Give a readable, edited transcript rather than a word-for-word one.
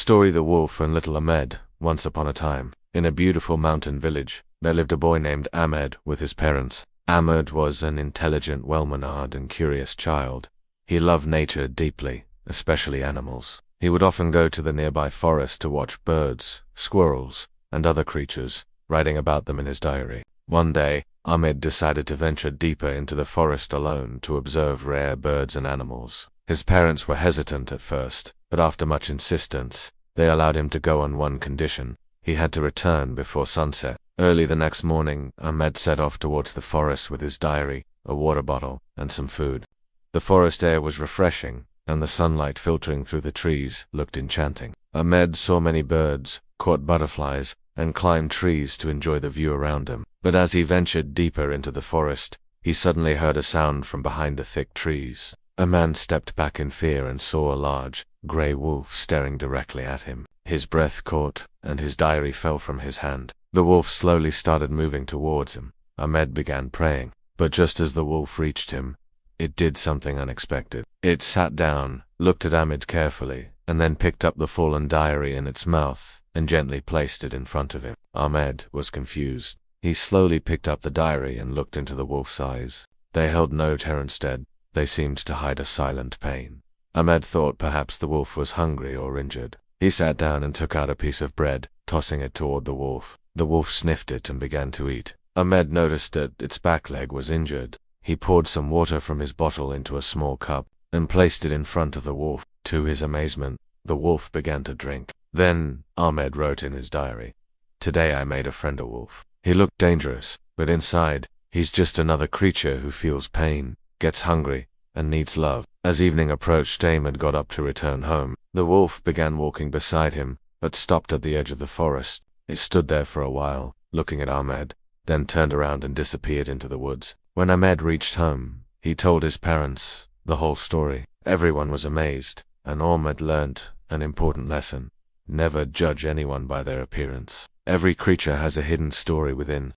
Story: The Wolf and Little Ahmed. Once upon a time, in a beautiful mountain village, there lived a boy named Ahmed with his parents. Ahmed was an intelligent, well-mannered, and curious child. He loved nature deeply, especially animals. He would often go to the nearby forest to watch birds, squirrels, and other creatures, writing about them in his diary. One day, Ahmed decided to venture deeper into the forest alone to observe rare birds and animals. His parents were hesitant at first, but after much insistence, they allowed him to go on one condition: he had to return before sunset. Early the next morning, Ahmed set off towards the forest with his diary, a water bottle, and some food. The forest air was refreshing, and the sunlight filtering through the trees looked enchanting. Ahmed saw many birds, caught butterflies, and climbed trees to enjoy the view around him. But as he ventured deeper into the forest, he suddenly heard a sound from behind the thick trees. A man stepped back in fear and saw a large, grey wolf staring directly at him. His breath caught, and his diary fell from his hand. The wolf slowly started moving towards him. Ahmed began praying, but just as the wolf reached him, it did something unexpected. It sat down, looked at Ahmed carefully, and then picked up the fallen diary in its mouth and gently placed it in front of him. Ahmed was confused. He slowly picked up the diary and looked into the wolf's eyes. They held no terror, instead, they seemed to hide a silent pain. Ahmed thought perhaps the wolf was hungry or injured. He sat down and took out a piece of bread, tossing it toward the wolf. The wolf sniffed it and began to eat. Ahmed noticed that its back leg was injured. He poured some water from his bottle into a small cup and placed it in front of the wolf. To his amazement, the wolf began to drink. Then, Ahmed wrote in his diary, "Today I made a friend, a wolf. He looked dangerous, but inside, he's just another creature who feels pain, gets hungry, and needs love." As evening approached, Ahmed got up to return home. The wolf began walking beside him, but stopped at the edge of the forest. It stood there for a while, looking at Ahmed, then turned around and disappeared into the woods. When Ahmed reached home, he told his parents the whole story. Everyone was amazed, and Ahmed learnt an important lesson: never judge anyone by their appearance. Every creature has a hidden story within,